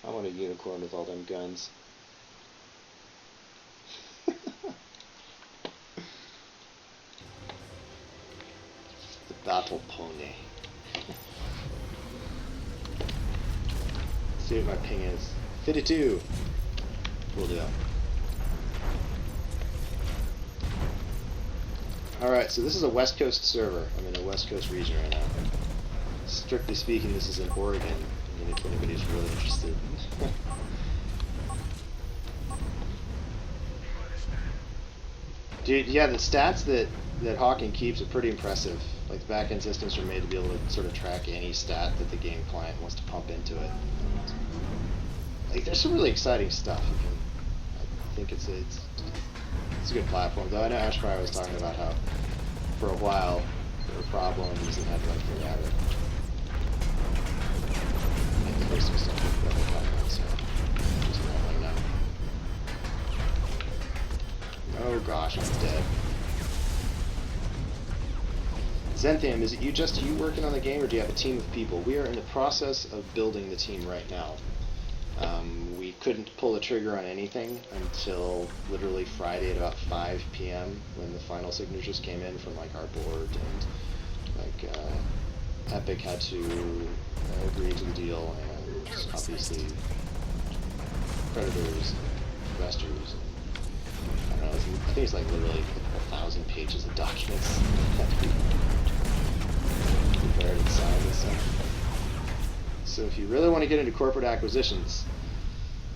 I want a unicorn with all them guns. The battle pony. Let's see what my ping is. 52! Cool deal. Alright, so this is a West Coast server. I'm in a West Coast region right now. Strictly speaking, this is in Oregon. I mean, if anybody's really interested. Dude, yeah, the stats that Hawken keeps are pretty impressive. Like, the backend systems are made to be able to sort of track any stat that the game client wants to pump into it. Like, there's some really exciting stuff. I think it's a good platform, though. I know Ashfire was talking about how, for a while, there were problems and had to like figure out it. And there's some stuff that they're talking about, so just let them know. Oh gosh, I'm dead. Zenthium, is it just you working on the game, or do you have a team of people? We are in the process of building the team right now. We couldn't pull the trigger on anything until literally Friday at about 5 p.m. when the final signatures came in from like our board, and like Epic had to agree to the deal, and obviously creditors, investors, I don't know, I think it's like literally 1,000 pages of documents that had to be prepared and signed and stuff. So if you really want to get into corporate acquisitions,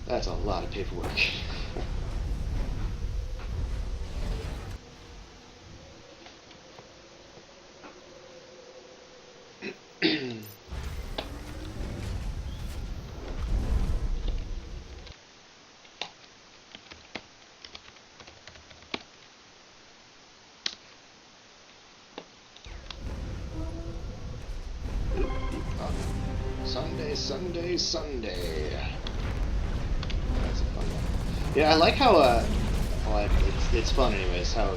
that's a lot of paperwork. Sunday. That's a fun one. Yeah, I like how, well, it's fun anyways, how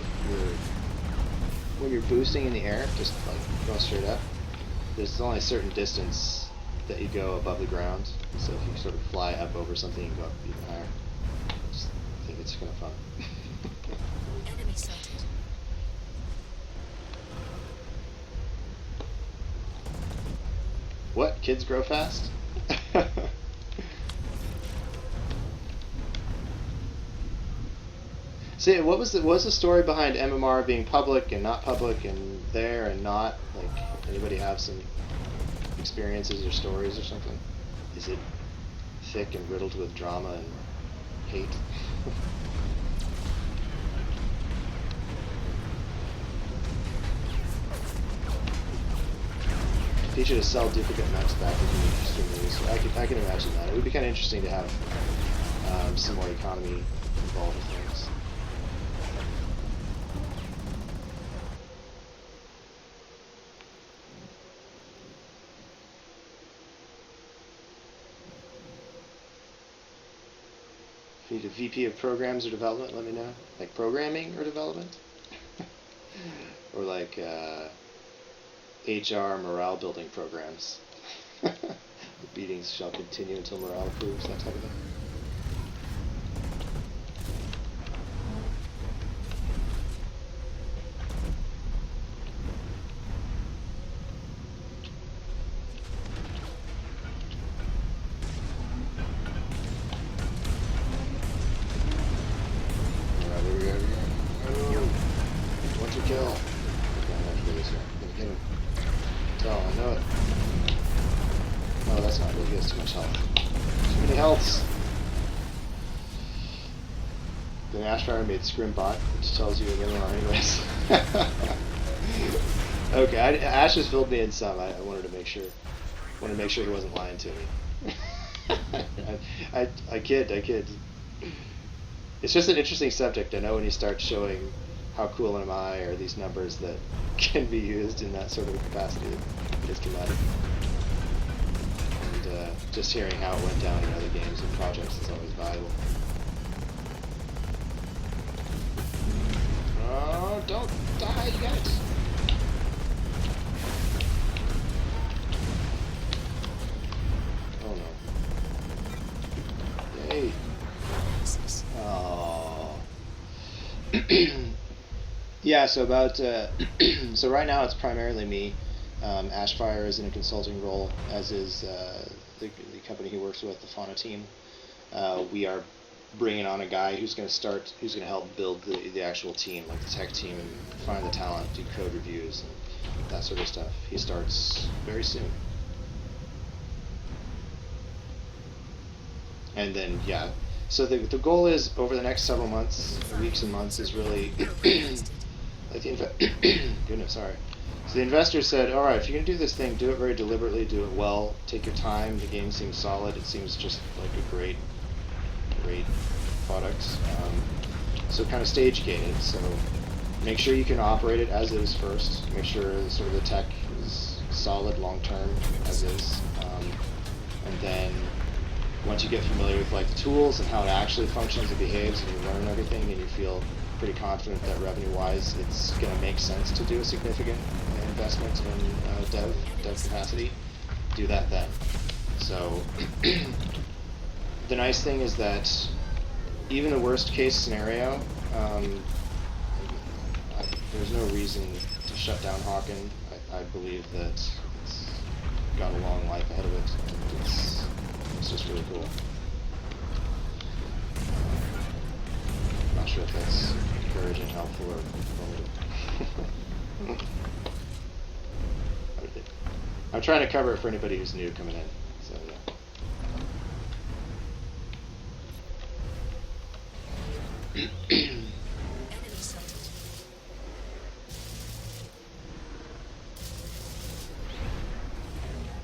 when you're boosting in the air, just like going straight up, there's only a certain distance that you go above the ground, so if you sort of fly up over something, you can go up even higher. I think it's kind of fun. Enemy sighted. What? Kids grow fast? See, what was the story behind MMR being public and not public and there and not? Like, anybody have some experiences or stories or something? Is it thick and riddled with drama and hate? Feature to sell duplicate maps back would be extremely useful. I can imagine that. It would be kind of interesting to have some more economy involved with things. If you need a VP of programs or development, let me know. Like programming or development? Or like HR morale building programs. The beatings shall continue until morale improves, that type of thing. Alright, here we go. What's your kill? Get him. Tell him, I know it. No, that's not good. He has too much health. Too many healths. Then Ashfire made Scrim Bot, which tells you again wrong anyways. Okay, Ash has filled me in some. I wanted to make sure. Wanted to make sure he wasn't lying to me. I kid. It's just an interesting subject. I know when you start showing how cool am I, or these numbers that can be used in that sort of capacity, it is dramatic. And just hearing how it went down in other games and projects is always valuable. Oh, don't die, you got it! Oh no. Hey. Access. Oh. Yeah, so about so right now it's primarily me. Ashfire is in a consulting role, as is the company he works with, the Fauna team. We are bringing on a guy who's going to help build the actual team, like the tech team, and find the talent, do code reviews, and that sort of stuff. He starts very soon. And then, yeah. So the goal is, over the next several months, weeks and months, is really like goodness, sorry. So the investor said, all right, if you're going to do this thing, do it very deliberately, do it well, take your time. The game seems solid. It seems just like a great product. So kind of stage gated. So make sure you can operate it as is first. Make sure sort of the tech is solid long term as is. And then once you get familiar with like the tools and how it actually functions and behaves, and you learn everything, and you feel pretty confident that revenue-wise it's going to make sense to do a significant investment in dev capacity, do that then. So the nice thing is that even the worst case scenario, there's no reason to shut down Hawken. I believe that it's got a long life ahead of it. It's just really cool. Not sure if that's encouraging, helpful, or informative. I'm trying to cover it for anybody who's new coming in. So yeah. Enemy sighted.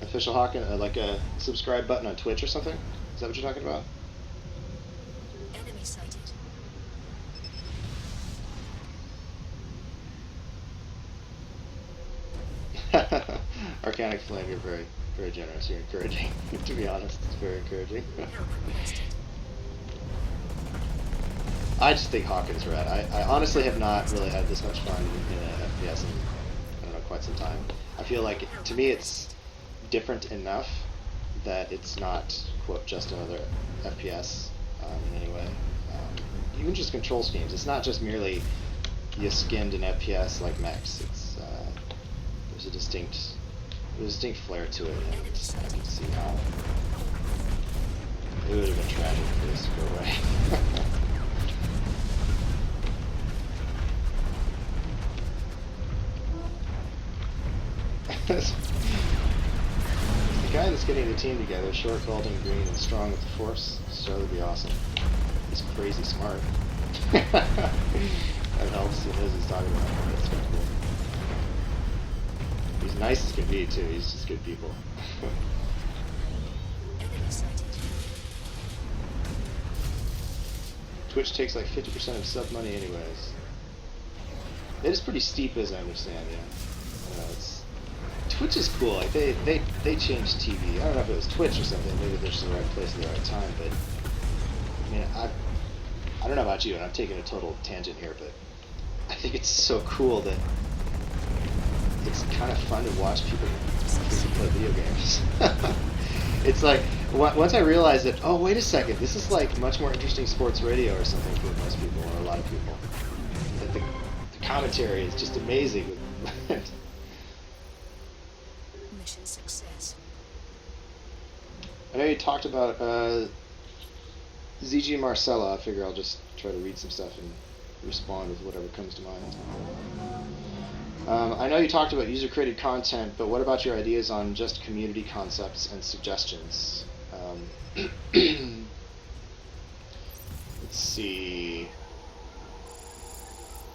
Official Hawken, like a subscribe button on Twitch or something? Is that what you're talking about? Enemy sighted. Arcanic Flame, you're very, very generous. You're encouraging. To be honest, it's very encouraging. Help requested. I just think Hawken's rad. I honestly have not really had this much fun in an FPS in, I don't know, quite some time. I feel like, to me, it's different enough that it's not, quote, just another FPS in any way. Even just control schemes. It's not just merely you skimmed an FPS like mechs. It's there's a distinct flair to it, and I can see how it would have been tragic for this to go away. The guy that's getting the team together, short, golden, green, and strong with the force, so would be awesome. He's crazy smart. That helps. He knows what he's talking about. That's kind of cool. He's nice as can be too. He's just good people. Enemy sighted. Twitch takes like 50% of sub money anyways. It is pretty steep, as I understand. Yeah. It's Twitch is cool. Like they changed TV. I don't know if it was Twitch or something. Maybe they're just in the right place at the right time. But I mean, I don't know about you, and I'm taking a total tangent here, but I think it's so cool that it's kind of fun to watch people play video games. It's like once I realized that, oh wait a second, this is like much more interesting sports radio or something for most people, or a lot of people. That the commentary is just amazing. Mission success. I know you talked about ZG Marcella. I figure I'll just try to read some stuff and respond with whatever comes to mind. I know you talked about user-created content, but what about your ideas on just community concepts and suggestions? Let's see.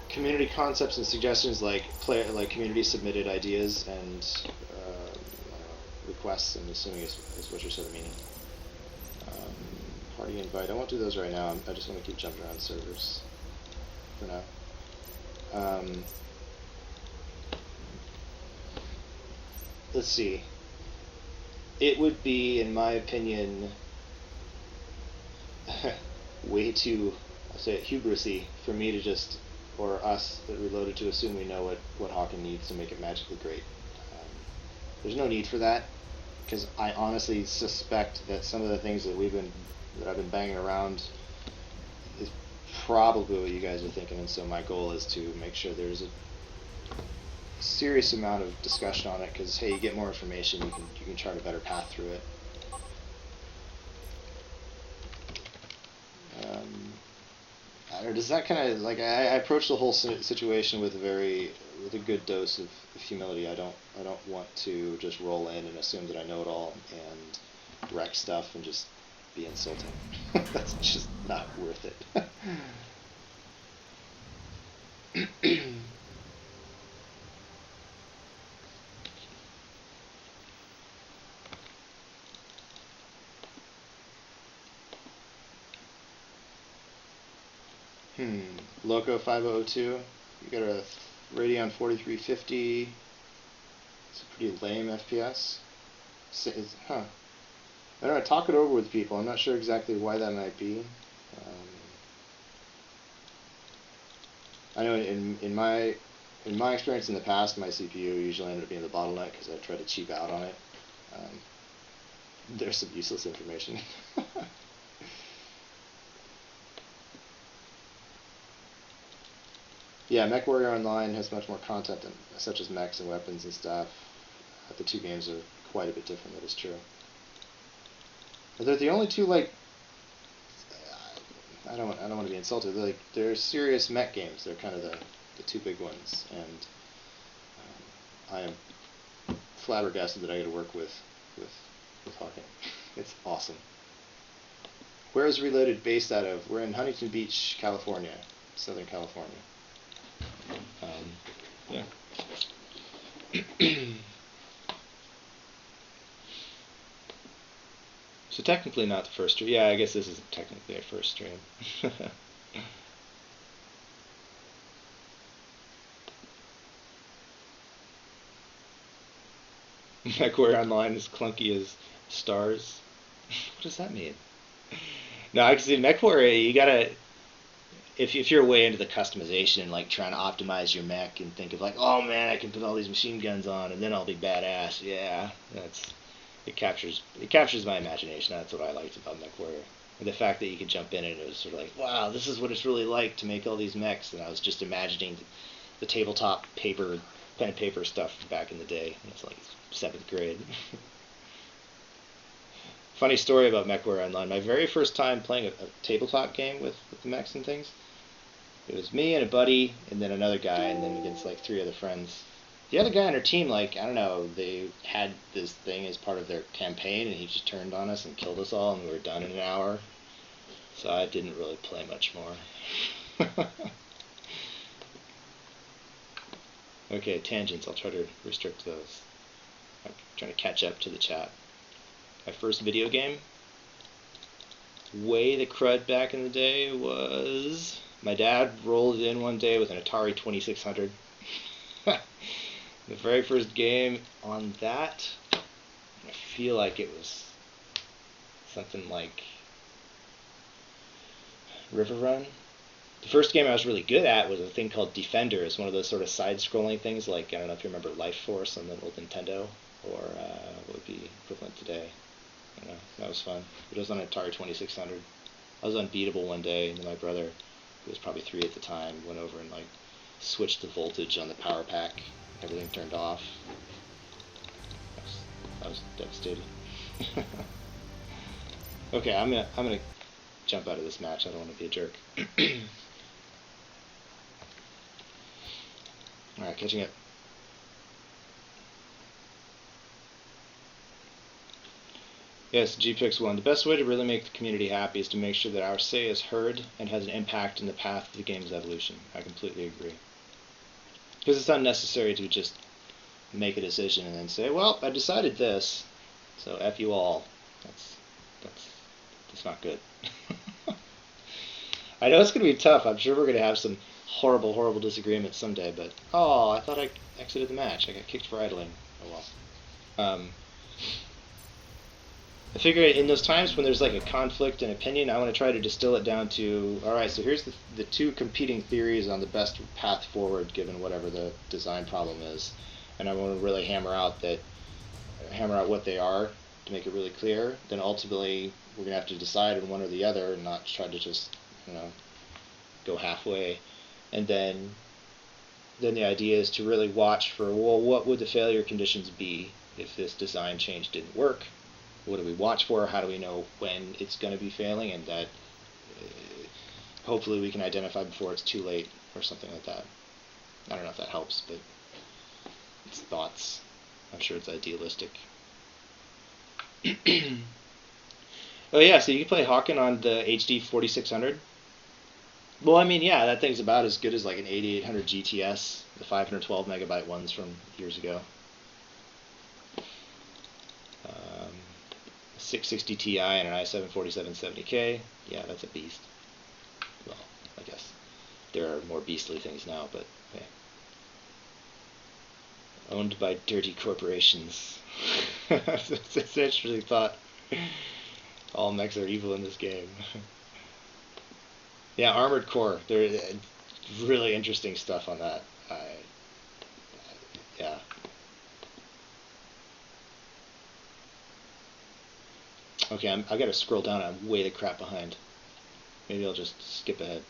Community concepts and suggestions, like community submitted ideas and requests. I'm assuming is what you're sort of meaning. Party invite. I won't do those right now. I just want to keep jumping around servers for now. Let's see. It would be, in my opinion, way too, I'll say it, hubrisy for me to just, or us that Reloaded, to assume we know what Hawken needs to make it magically great. There's no need for that. because I honestly suspect that some of the things that I've been banging around is probably what you guys are thinking, and so my goal is to make sure there's a serious amount of discussion on it, because hey, you get more information, you can chart a better path through it. I don't know, does that kind of like I approach the whole situation with a good dose of humility. I don't want to just roll in and assume that I know it all and wreck stuff and just be insulting. That's just not worth it. Loco 5002. You got a Radeon 4350. It's a pretty lame FPS. Huh. I don't know, talk it over with people. I'm not sure exactly why that might be. I know in my experience in the past, my CPU usually ended up being the bottleneck because I tried to cheap out on it. There's some useless information. Yeah, MechWarrior Online has much more content, such as mechs and weapons and stuff. The two games are quite a bit different, that is true. But they're the only two, like, I don't want to be insulted. They're serious mech games. They're kind of the two big ones, and I am flabbergasted that I get to work with Hawken. It's awesome. Where is Reloaded based out of? We're in Huntington Beach, California, Southern California. Yeah. So technically not the first stream. Yeah, I guess this isn't technically a first stream. MechWarrior Online is clunky as stars. What does that mean? No, I can see MechWarrior, you gotta, if you're way into the customization and like trying to optimize your mech and think of like, oh man, I can put all these machine guns on and then I'll be badass. Yeah, it captures my imagination. That's what I liked about MechWarrior. And the fact that you could jump in and it was sort of like, wow, this is what it's really like to make all these mechs. And I was just imagining the tabletop pen and paper stuff back in the day. It's like 7th grade. Funny story about MechWarrior Online. My very first time playing a tabletop game with the mechs and things, it was me and a buddy, and then another guy, and then against like 3 other friends. The other guy on our team, like, I don't know, they had this thing as part of their campaign, and he just turned on us and killed us all, and we were done in an hour. So I didn't really play much more. Okay, tangents. I'll try to restrict those. I'm trying to catch up to the chat. My first video game, way the crud back in the day, was my dad rolled in one day with an Atari 2600. The very first game on that, I feel like it was something like River Run. The first game I was really good at was a thing called Defender. It's one of those sort of side-scrolling things, like, I don't know if you remember Life Force on the old Nintendo, or what would be equivalent today. I don't know, that was fun. It was on Atari 2600. I was unbeatable one day, and then my brother, who was probably 3 at the time, went over and like switched the voltage on the power pack. Everything turned off. I was devastated. Okay, I'm gonna jump out of this match. I don't want to be a jerk. All right, catching up. Yes, GPX1. The best way to really make the community happy is to make sure that our say is heard and has an impact in the path of the game's evolution. I completely agree. Because it's unnecessary to just make a decision and then say, well, I decided this, so F you all. That's not good. I know it's going to be tough. I'm sure we're going to have some horrible, horrible disagreements someday, but, oh, I thought I exited the match. I got kicked for idling. Oh well. I figure in those times when there's like a conflict in opinion, I want to try to distill it down to, alright, so here's the 2 competing theories on the best path forward given whatever the design problem is. And I want to really hammer out that hammer out what they are to make it really clear, then ultimately we're going to have to decide on one or the other and not try to just, go halfway. And then the idea is to really watch for, well, what would the failure conditions be if this design change didn't work? What do we watch for? How do we know when it's going to be failing? And that hopefully we can identify before it's too late or something like that. I don't know if that helps, but it's thoughts. I'm sure it's idealistic. Oh yeah, so you can play Hawken on the HD 4600. Well, I mean, yeah, that thing's about as good as like an 8800 GTS, the 512 megabyte ones from years ago. 660 Ti and an i7 4770K. Yeah, that's a beast. Well, I guess there are more beastly things now, but hey. Owned by dirty corporations. It's an interesting thought. All mechs are evil in this game. Yeah, Armored Core. There's really interesting stuff on that. Yeah. Okay, I've got to scroll down. I'm way the crap behind. Maybe I'll just skip ahead.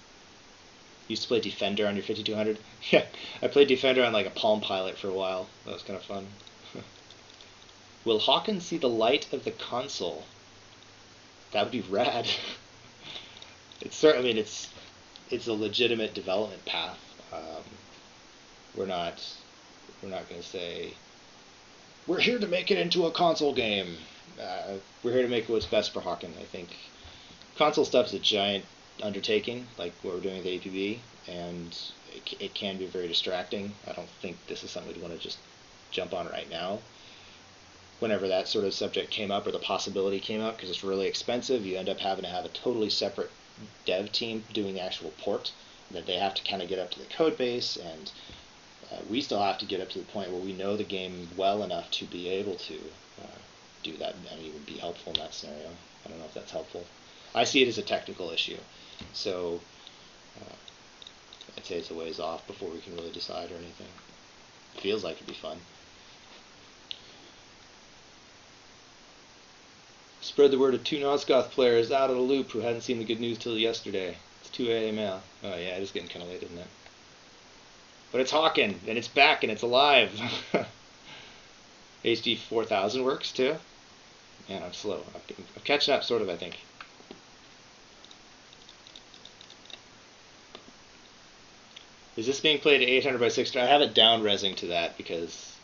Used to play Defender on your 5200? Yeah, I played Defender on like a Palm Pilot for a while. That was kind of fun. Will Hawken see the light of the console? That would be rad. I mean, it's a legitimate development path. We're not going to say we're here to make it into a console game. We're here to make what's best for Hawken. I think console stuff is a giant undertaking, like what we're doing with APB, and it can be very distracting. I don't think this is something we'd want to just jump on right now. Whenever that sort of subject came up or the possibility came up, because it's really expensive, you end up having to have a totally separate dev team doing the actual port, that they have to kind of get up to the code base, and we still have to get up to the point where we know the game well enough to be able to do that, and it would be helpful in that scenario. I don't know if that's helpful. I see it as a technical issue, so I'd say it's a ways off before we can really decide or anything. It feels like it'd be fun. Spread the word of 2 Nosgoth players out of the loop who hadn't seen the good news till yesterday. It's 2 a.m. now. Oh yeah, it is getting kind of late, isn't it? But it's Hawken, and it's back, and it's alive. HD 4000 works too. Man, I'm slow. I'm catching up, sort of, I think. Is this being played at 800 by 600? I have it down resing to that because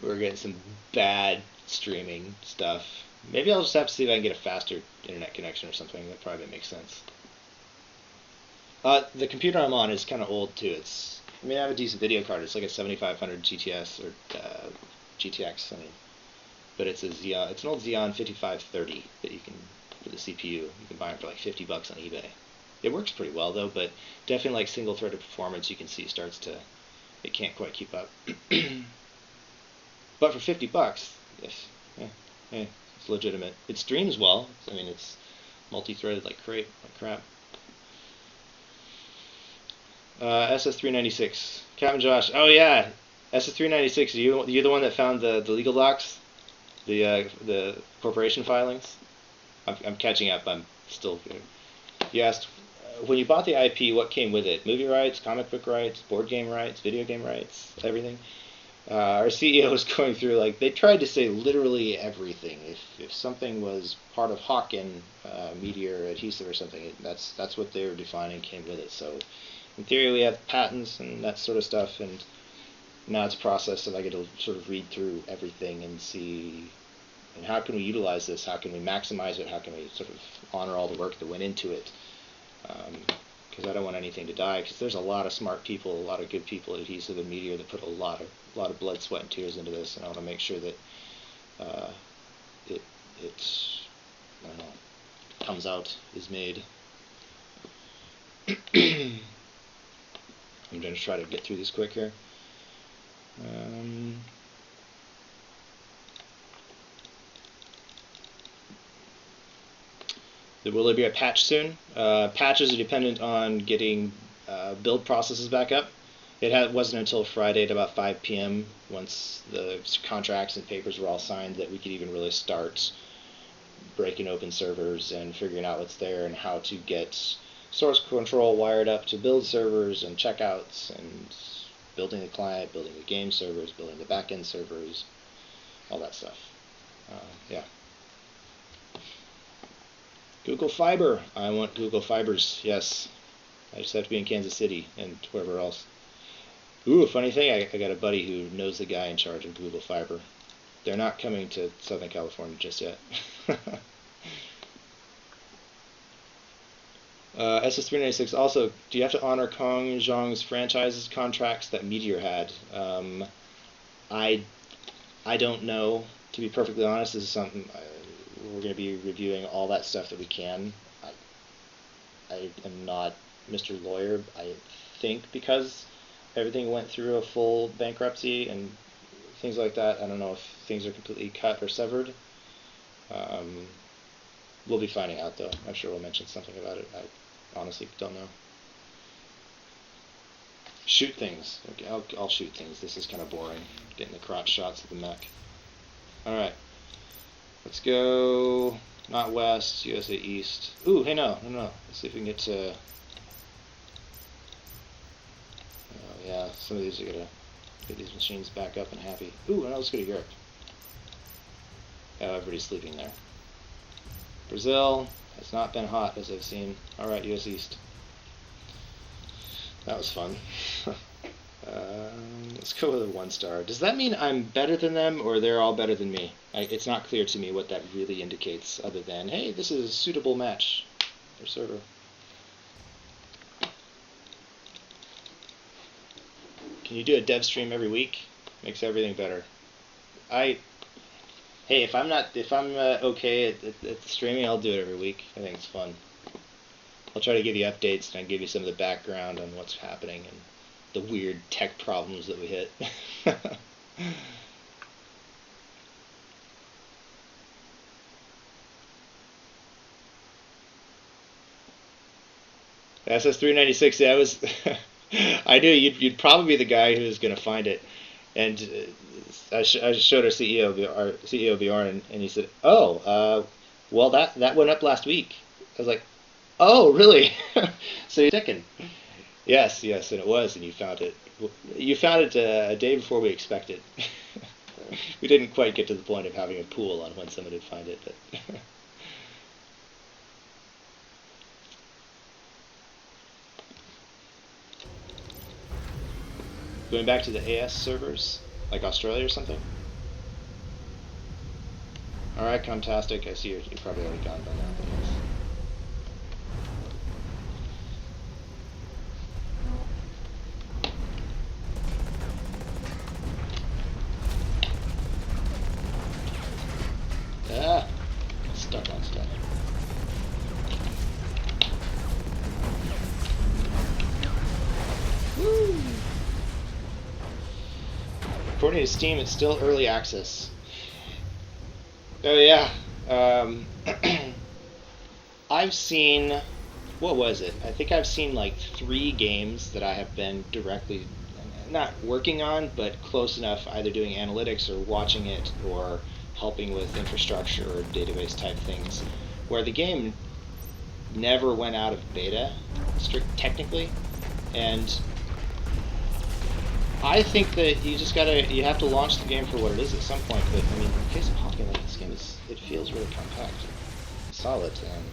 we're getting some bad streaming stuff. Maybe I'll just have to see if I can get a faster internet connection or something. That probably makes sense. The computer I'm on is kind of old too. I have a decent video card. It's like a 7500 GTS or GTX. But it's an old Xeon 5530 that you can, for the CPU. You can buy it for like $50 on eBay. It works pretty well though, but definitely like single-threaded performance, you can see it can't quite keep up. But for $50, yes, it's legitimate. It streams well. It's multi-threaded like crap. SS396, capnjosh. Oh yeah, SS396. You the one that found the legal docs, the corporation filings. I'm catching up. I'm still. You asked when you bought the IP, what came with it? Movie rights, comic book rights, board game rights, video game rights, everything. Our CEO was going through, they tried to say literally everything. If something was part of Hawken, Meteor, adhesive or something, that's what they were defining came with it. So in theory we have patents and that sort of stuff, and now it's a process of I get to sort of read through everything and see, and how can we utilize this? How can we maximize it? How can we sort of honor all the work that went into it? Because I don't want anything to die, because there's a lot of smart people, a lot of good people at Adhesive and Meteor that put a lot of blood, sweat, and tears into this, and I want to make sure that it I don't know, comes out, is made. I'm going to try to get through this quick here. Will there be a patch soon? Patches are dependent on getting build processes back up. Wasn't until Friday at about 5 p.m. once the contracts and papers were all signed that we could even really start breaking open servers and figuring out what's there and how to get source control wired up to build servers and checkouts and building the client, building the game servers, building the backend servers, all that stuff. Yeah. Google Fiber. I want Google Fibers. Yes. I just have to be in Kansas City and wherever else. Ooh, funny thing, I got a buddy who knows the guy in charge of Google Fiber. They're not coming to Southern California just yet. SS396 also, do you have to honor Kong Zhong's franchises contracts that Meteor had? I don't know. To be perfectly honest, this is something we're going to be reviewing all that stuff that we can. I am not Mr. Lawyer. I think because everything went through a full bankruptcy and things like that, I don't know if things are completely cut or severed. We'll be finding out, though. I'm sure we'll mention something about it. I honestly don't know. Shoot things. Okay, I'll shoot things. This is kind of boring, getting the crotch shots of the mech. Alright. Let's go not west, USA east. Ooh, hey, no. Let's see if we can get to... Oh, yeah, some of these are going to get these machines back up and happy. Ooh, no, let's go to Europe. Oh, everybody's sleeping there. Brazil has not been hot, as I've seen. Alright, US East. That was fun. Let's go with a 1-star. Does that mean I'm better than them, or they're all better than me? It's not clear to me what that really indicates, other than, hey, this is a suitable match. Their server. Can you do a dev stream every week? Makes everything better. Hey, if I'm okay at the streaming, I'll do it every week. I think it's fun. I'll try to give you updates and I'll give you some of the background on what's happening and the weird tech problems that we hit. SS396, yeah, I was... I knew you'd probably be the guy who was going to find it. And I showed our CEO Bjorn, and he said, "Oh, well, that went up last week." I was like, "Oh, really?" So you're checking. Yes, and it was, and you found it. You found it a day before we expected. We didn't quite get to the point of having a pool on when someone would find it, but. Going back to the AS servers, like Australia or something? Alright, fantastic. I see you're probably already gone by now, but yes. Stuck on stuff. Woo! According to Steam, it's still early access. Oh yeah. I've seen, what was it? I think I've seen like 3 games that I have been directly, not working on, but close enough, either doing analytics or watching it or helping with infrastructure or database type things, where the game never went out of beta, technically, and I think that you have to launch the game for what it is at some point, but I mean, in the case of Hawken, this game it feels really compact, solid, and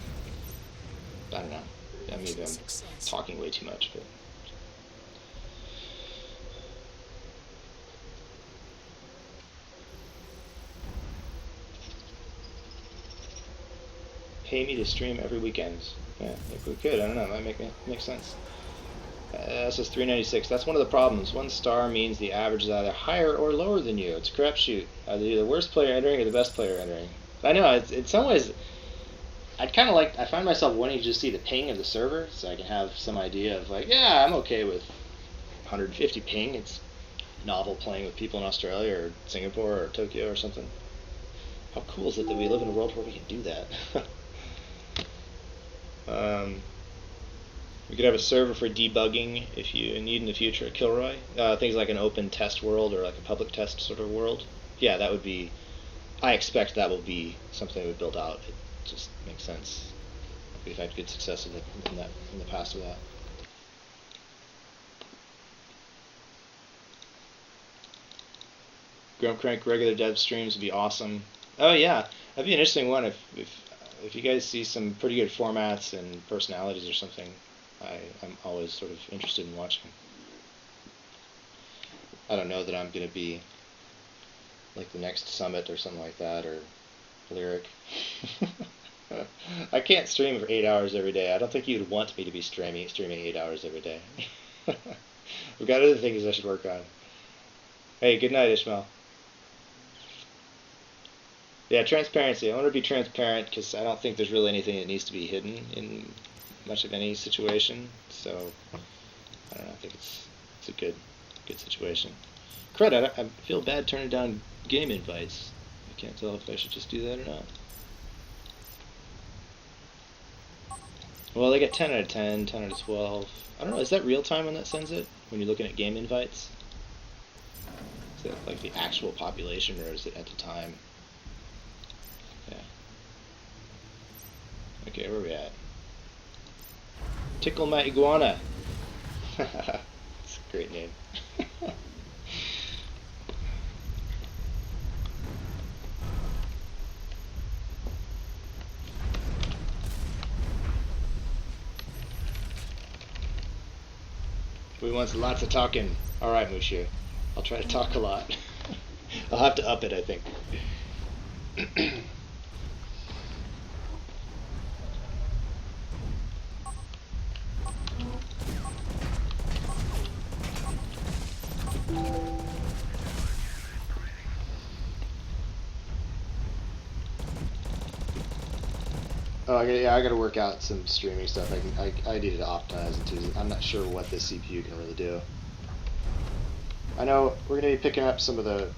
I don't know, maybe I'm talking way too much, but... Pay me to stream every weekend. Yeah, if we could, I don't know, that might make sense. This is 396. That's one of the problems. 1 star means the average is either higher or lower than you. It's a crapshoot. Either you're the worst player entering or the best player entering. I know, in some ways, I find myself wanting to just see the ping of the server so I can have some idea of like, yeah, I'm okay with 150 ping. It's novel playing with people in Australia or Singapore or Tokyo or something. How cool is it that we live in a world where we can do that? We could have a server for debugging if you need in the future at Kilroy. Things like an open test world or like a public test sort of world. Yeah, that would be. I expect that will be something we build out. It just makes sense. We've had good success in the past with that. Grump Crank regular dev streams would be awesome. Oh yeah, that'd be an interesting one if you guys see some pretty good formats and personalities or something. I'm always sort of interested in watching. I don't know that I'm going to be like the next Summit or something like that, or Lyric. I can't stream for 8 hours every day. I don't think you'd want me to be streaming 8 hours every day. We've got other things I should work on. Hey, good night, Ishmael. Yeah, transparency. I want to be transparent because I don't think there's really anything that needs to be hidden in much of any situation. So I don't know. I think it's a good situation. Crud, I feel bad turning down game invites. I can't tell if I should just do that or not. Well, they get 10 out of 10, 10 out of 12. I don't know. Is that real time when that sends it? When you're looking at game invites? Is that like the actual population, or is it at the time? Yeah. Okay, where are we at? Tickle my iguana. It's a great name. We want lots of talking. Alright, Mushu. I'll try to talk a lot. I'll have to up it, I think. Oh, I gotta work out some streaming stuff. I need to optimize it too. I'm not sure what the CPU can really do. I know we're gonna be picking up some of the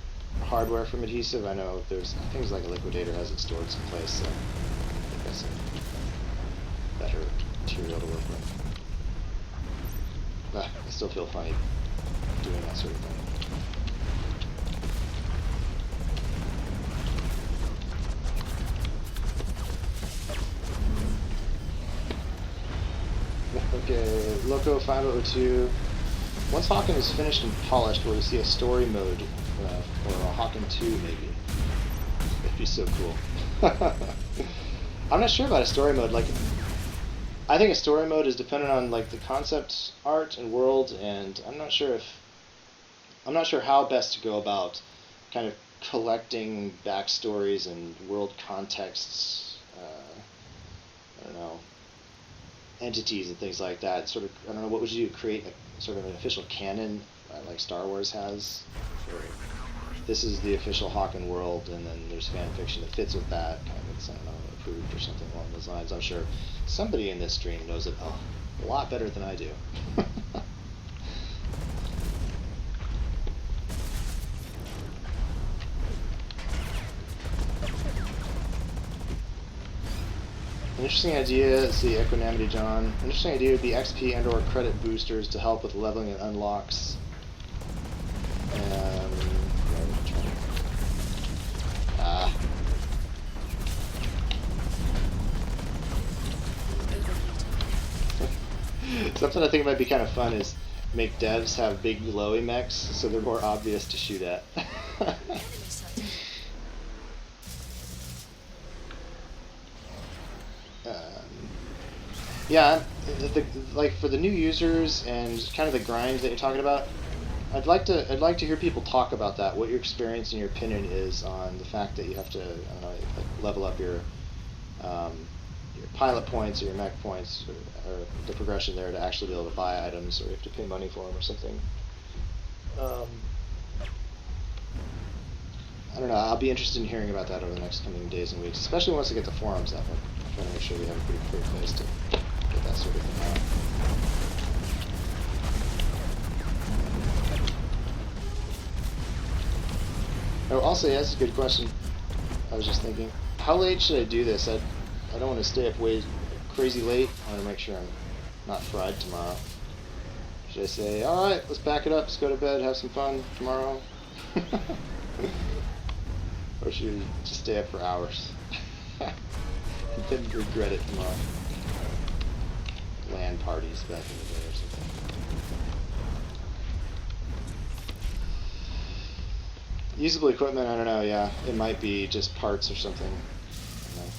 hardware from Adhesive. I know there's things like a liquidator has it stored someplace, so I think that's some better material to work with. But I still feel funny doing that sort of thing. Okay, Loco 5002. Once Hawken is finished and polished, will we see a story mode, or a Hawken 2 maybe? That'd be so cool. I'm not sure about a story mode. Like, I think a story mode is dependent on like the concept art and world, and I'm not sure how best to go about kind of collecting backstories and world contexts. I don't know. Entities and things like that. Sort of, I don't know, what would you do? Create a sort of an official canon, like Star Wars has? Or this is the official Hawken world, and then there's fan fiction that fits with that, kind of, it's, I don't know, approved or something along those lines. I'm sure somebody in this stream knows it a lot better than I do. An interesting idea, let's see, Equanimity John. An interesting idea would be XP and or credit boosters to help with leveling and unlocks. Something I think might be kind of fun is make devs have big glowy mechs so they're more obvious to shoot at. Yeah, like for the new users and kind of the grind that you're talking about, I'd like to hear people talk about that. What your experience and your opinion is on the fact that you have to, I don't know, like level up your pilot points or your mech points, or the progression there to actually be able to buy items, or you have to pay money for them or something. I don't know. I'll be interested in hearing about that over the next coming days and weeks, especially once I get the forums up. I'm trying to make sure we have a pretty clear place to get that sort of thing out. Oh, also, yeah, that's a good question. I was just thinking, how late should I do this? I don't want to stay up way crazy late. I want to make sure I'm not fried tomorrow. Should I say, alright, let's back it up, let's go to bed, have some fun tomorrow? Or should we just stay up for hours? And then regret it tomorrow. LAN parties back in the day or something. Usable equipment, I don't know, yeah. It might be just parts or something. I don't know.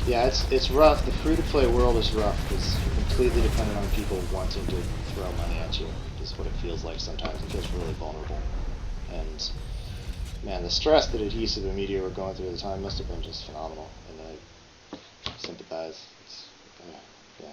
Yeah, it's rough. The free-to-play world is rough because you're completely dependent on people wanting to throw money at you. Is what it feels like sometimes. It feels really vulnerable. And man, the stress that Adhesive and Media were going through at the time must have been just phenomenal. And I sympathize. It's, yeah.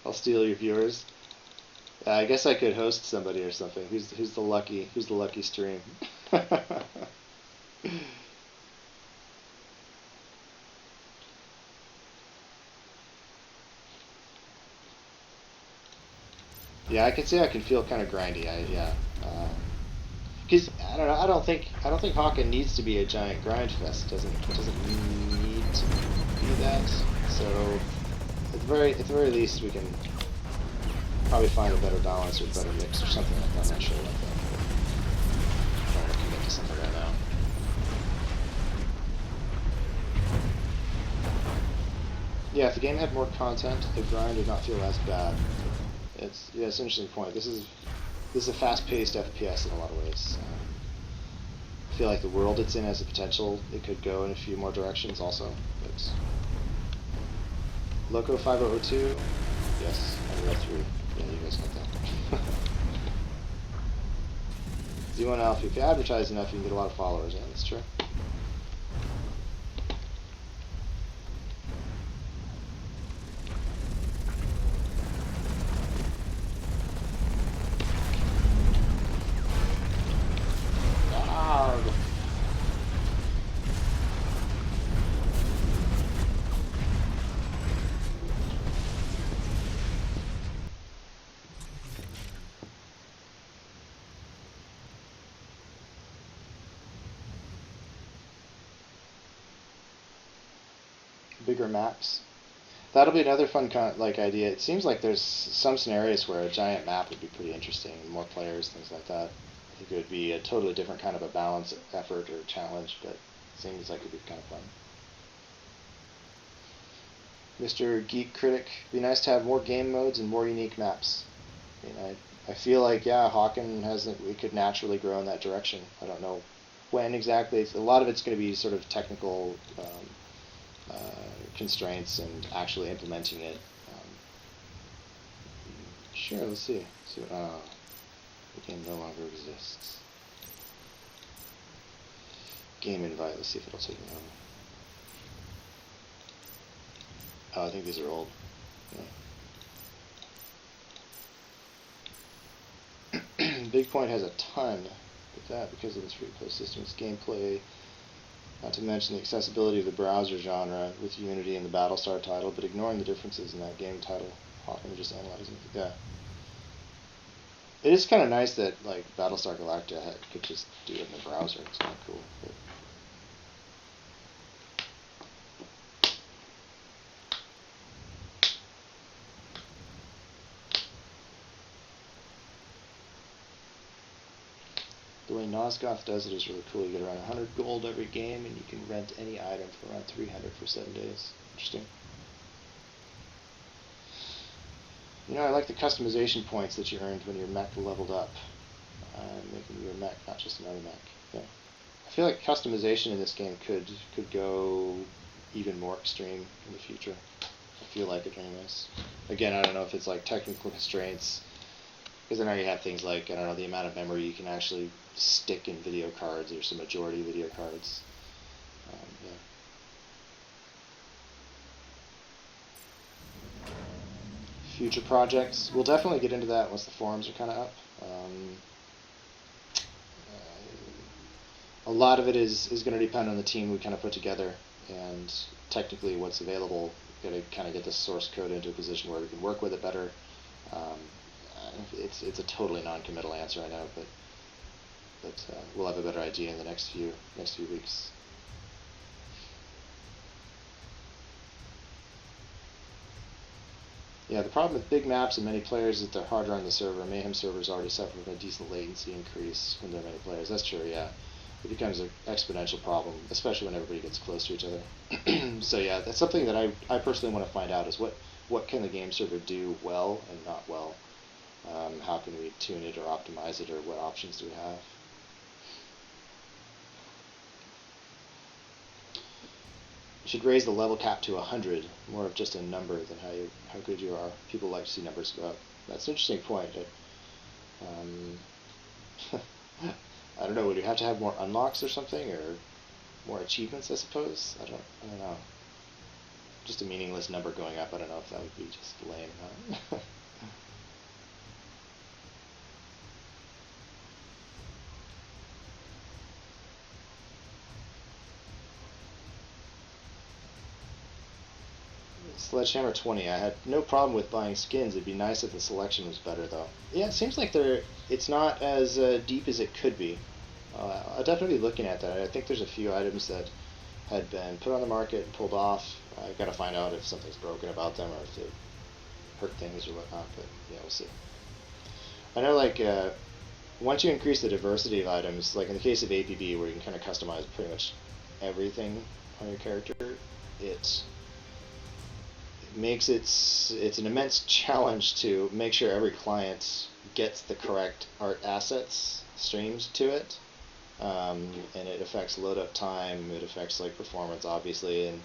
I'll steal your viewers. I guess I could host somebody or something. Who's the lucky stream? Yeah, I can say I can feel kind of grindy. Yeah, because I don't know. I don't think Hawken needs to be a giant grind fest. It doesn't need to be that. So at the very least, we can probably find a better balance or a better mix or something like that. I'm not sure about that. I'm trying to commit to something right now. Yeah, if the game had more content, the grind would not feel as bad. It's an interesting point. This is a fast-paced FPS in a lot of ways. I feel like the world it's in has the potential. It could go in a few more directions also. But Loco 5002, yes, I read through. Yeah, you guys got that. Z1 Alpha, if you advertise enough, you can get a lot of followers. Yeah, that's true. Bigger maps. That'll be another fun idea. It seems like there's some scenarios where a giant map would be pretty interesting, more players, things like that. I think it would be a totally different kind of a balance, effort, or challenge, but it seems like it'd be kind of fun. Mr. Geek Critic, it'd be nice to have more game modes and more unique maps. I mean, I feel like, yeah, Hawken we could naturally grow in that direction. I don't know when exactly. A lot of it's going to be sort of technical constraints and actually implementing it. Sure, let's see. So, the game no longer exists. Game invite, let's see if it'll take me over. Oh, I think these are old. Yeah. Big Point has a ton of that because of its free-to-play system, its gameplay, not to mention the accessibility of the browser genre with Unity and the Battlestar title, but ignoring the differences in that game title. Hawken just analyzing it. Yeah. It is kind of nice that like Battlestar Galactica could just do it in the browser. It's kind of cool. But the way Nosgoth does it is really cool. You get around 100 gold every game, and you can rent any item for around 300 for 7 days. Interesting. You know, I like the customization points that you earned when your mech leveled up. Making your mech not just another mech. Yeah. I feel like customization in this game could go even more extreme in the future. I feel like it anyways. Again, I don't know if it's like technical constraints, because I know you have things like, I don't know, the amount of memory you can actually stick in video cards. There's a majority video cards. Yeah. Future projects. We'll definitely get into that once the forums are kind of up. A lot of it is going to depend on the team we kind of put together and technically what's available. Got to kind of get the source code into a position where we can work with it better. Um, it's a totally non-committal answer, I know, but we'll have a better idea in the next few weeks. Yeah, the problem with big maps and many players is that they're harder on the server. Mayhem servers already suffer from a decent latency increase when there are many players. That's true, yeah. It becomes an exponential problem, especially when everybody gets close to each other. So yeah, that's something that I personally want to find out is what can the game server do well and not well? How can we tune it or optimize it, or what options do we have? You should raise the level cap to 100, more of just a number than how good you are. People like to see numbers go up. That's an interesting point. I don't know. Would you have to have more unlocks or something, or more achievements? I suppose. I don't know. Just a meaningless number going up. I don't know if that would be just lame or not. Sledgehammer 20. I had no problem with buying skins. It'd be nice if the selection was better, though. Yeah, it seems like it's not as deep as it could be. I'll definitely be looking at that. I think there's a few items that had been put on the market and pulled off. I've got to find out if something's broken about them or if they hurt things or whatnot. But yeah, we'll see. I know, like, once you increase the diversity of items, like in the case of APB, where you can kind of customize pretty much everything on your character, it makes it's an immense challenge to make sure every client gets the correct art assets streamed to it, and it affects load up time. It affects like performance, obviously, and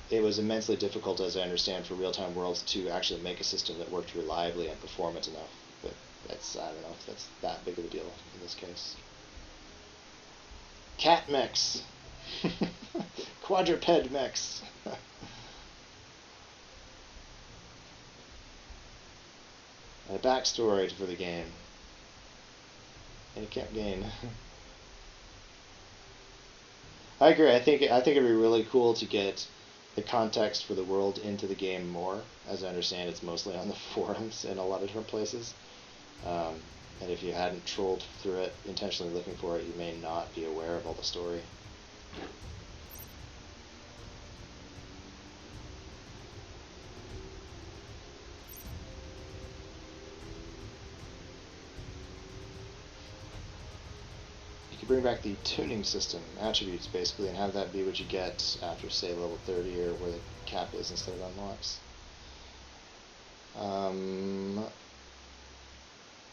it was immensely difficult, as I understand, for real-time worlds to actually make a system that worked reliably and performant enough. But I don't know if that's that big of a deal in this case. Cat mechs, quadruped mechs. And a backstory for the game. And it can't gain. I agree. I think it'd be really cool to get the context for the world into the game more. As I understand, it's mostly on the forums in a lot of different places. And if you hadn't trolled through it intentionally looking for it, you may not be aware of all the story. Bring back the tuning system attributes basically, and have that be what you get after, say, level 30 or where the cap is instead of unlocks.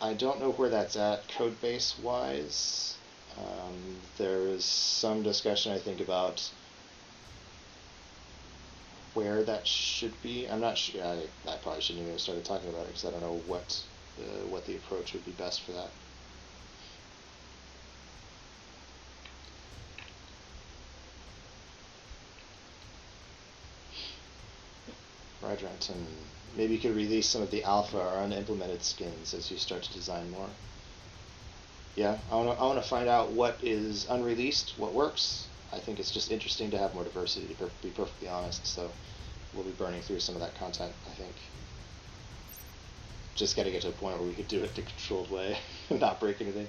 I don't know where that's at code base wise. There is some discussion, I think, about where that should be. I'm not sure. I probably shouldn't even have started talking about it because I don't know what the approach would be best for that. Rydrant, and maybe you could release some of the alpha or unimplemented skins as you start to design more. Yeah, I want to find out what is unreleased, what works. I think it's just interesting to have more diversity, to be perfectly honest, so we'll be burning through some of that content, I think. Just got to get to a point where we could do it the controlled way and not break anything.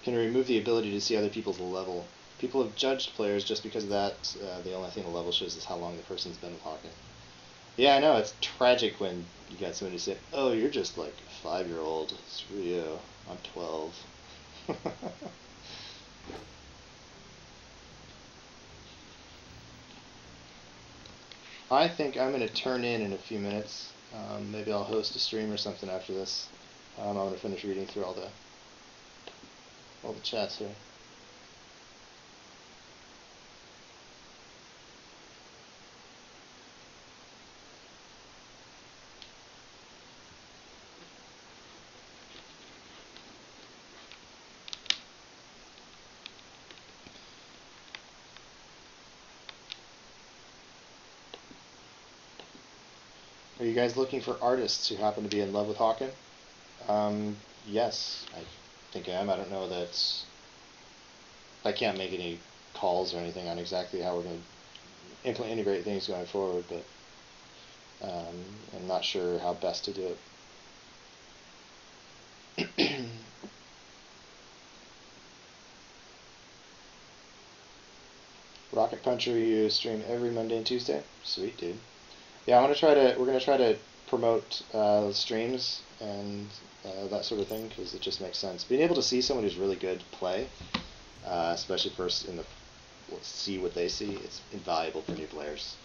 Can remove the ability to see other people's level. People have judged players just because of that. The only thing the level shows is how long the person's been with Hawken. Yeah, I know, it's tragic when you got somebody say, oh, you're just like a 5-year-old. Screw you. I'm 12. I think I'm going to turn in a few minutes. Maybe I'll host a stream or something after this. I'm going to finish reading through all all the chats here. Are you guys looking for artists who happen to be in love with Hawken? Yes, I think I am. I don't know that I can't make any calls or anything on exactly how we're going to integrate things going forward, but I'm not sure how best to do it. Rocket Puncher, you stream every Monday and Tuesday? Sweet, dude. Yeah, we're gonna try to promote streams and that sort of thing, because it just makes sense. Being able to see someone who's really good play, especially first in the see what they see, it's invaluable for new players.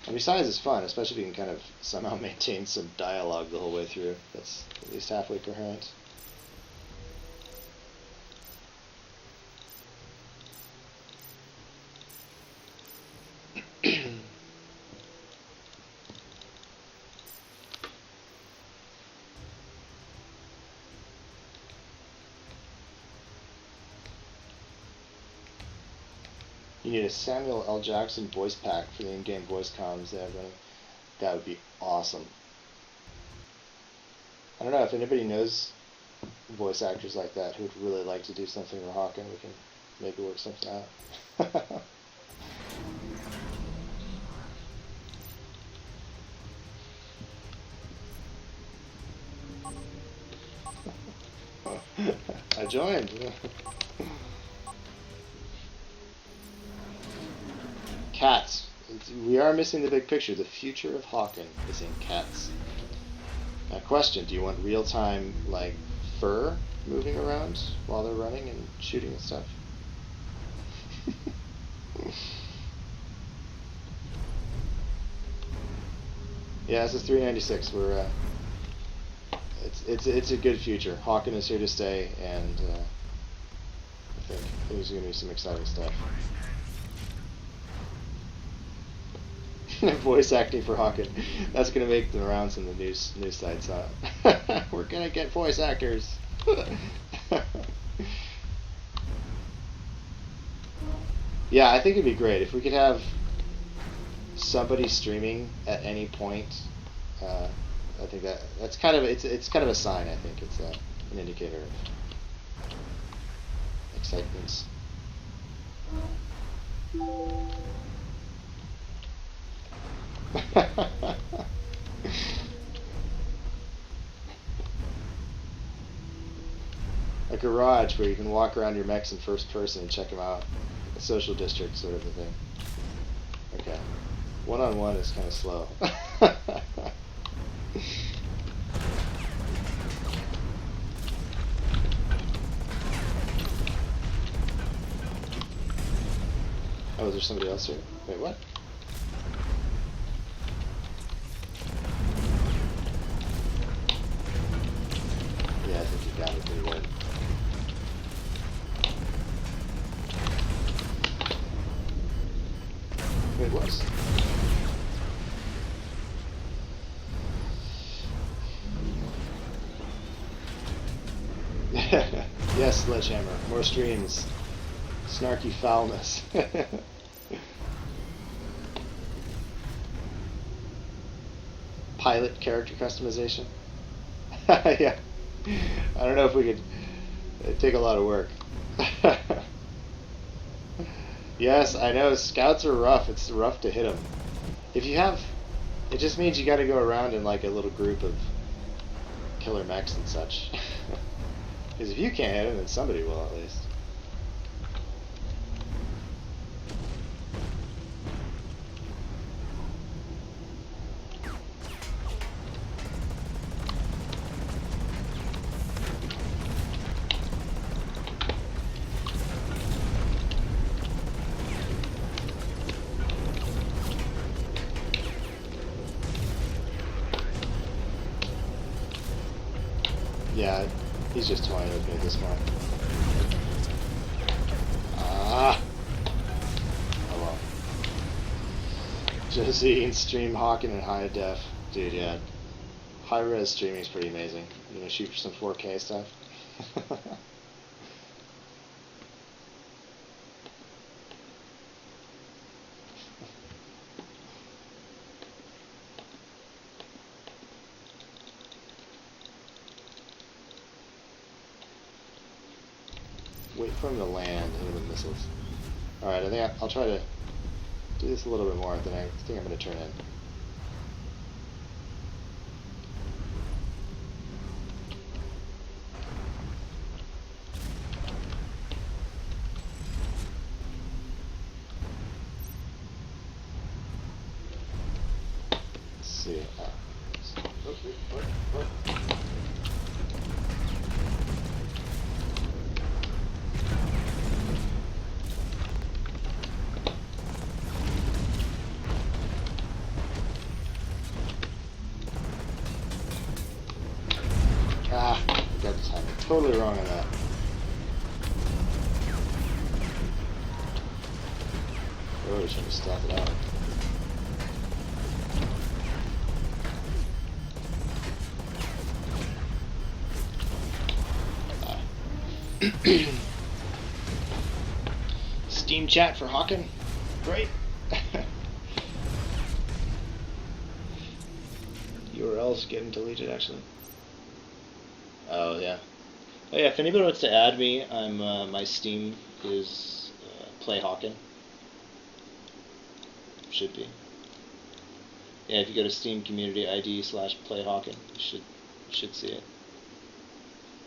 And besides, it's fun, especially if you can kind of somehow maintain some dialogue the whole way through. That's at least halfway coherent. You need a Samuel L. Jackson voice pack for the in-game voice comms they have running. That would be awesome. I don't know if anybody knows voice actors like that who would really like to do something for Hawken. We can maybe work something out. I joined. Cats. We are missing the big picture. The future of Hawken is in cats. Now, question: do you want real-time, like, fur moving around while they're running and shooting and stuff? Yeah, this is 396. We're it's a good future. Hawken is here to stay, and I think there's going to be some exciting stuff. Voice acting for Hawken. That's going to make the rounds in the news sites. We're going to get voice actors. Yeah, I think it'd be great if we could have somebody streaming at any point. I think that's kind of it's kind of a sign. I think it's an indicator of excitement. A garage where you can walk around your mechs in first person and check them out. A social district sort of a thing. Okay. One-on-one is kind of slow. Oh, is there somebody else here? Wait, what? Yeah, I think you got it pretty good. Wait, what? Yes, Sledgehammer. More streams. Snarky foulness. Pilot character customization. Yeah. I don't know if we could. It'd take a lot of work. Yes, I know. Scouts are rough. It's rough to hit them. If you have, it just means you got to go around in like a little group of killer mechs and such. Because if you can't hit them, then somebody will at least. Yeah, he's just toying with me at this point. Just so you can stream Hawken in high def. Dude, yeah. High res streaming is pretty amazing. You gonna shoot for some 4K stuff? Wait for him to land, hit him with missiles. Alright, I think I'll try to do this a little bit more than I think I'm going to turn in. Let's see. Ah, got the timing totally wrong on that. Really should have stealthed it out. Steam chat for Hawken? Great. URL's getting deleted actually. Oh yeah. Oh yeah. If anybody wants to add me, I'm my Steam is Play Hawken. Should be. Yeah, if you go to Steam Community ID/Play Hawken, you should see it.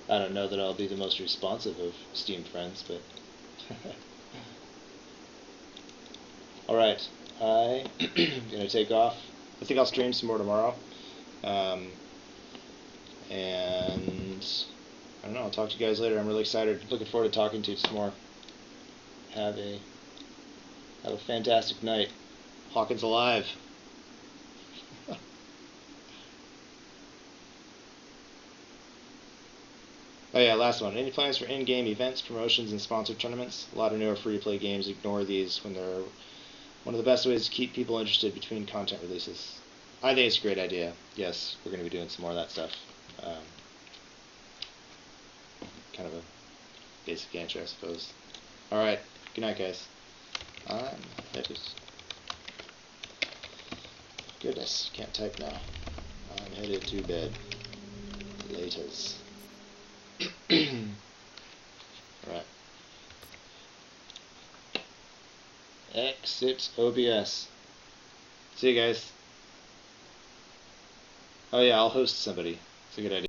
I don't know that I'll be the most responsive of Steam friends, but. All right, I'm gonna take off. I think I'll stream some more tomorrow. And I don't know, I'll talk to you guys later. I'm really excited. Looking forward to talking to you some more. Have a fantastic night. Hawken's alive. Oh yeah, last one. Any plans for in-game events, promotions, and sponsored tournaments? A lot of newer free-to-play games ignore these when they're one of the best ways to keep people interested between content releases. I think it's a great idea. Yes, we're going to be doing some more of that stuff. Kind of a basic answer, I suppose. Alright, good night, guys. I'm headed. Goodness, can't type now. I'm headed to bed. Laters. Alright. Exit OBS. See you guys. Oh yeah, I'll host somebody. It's a good idea.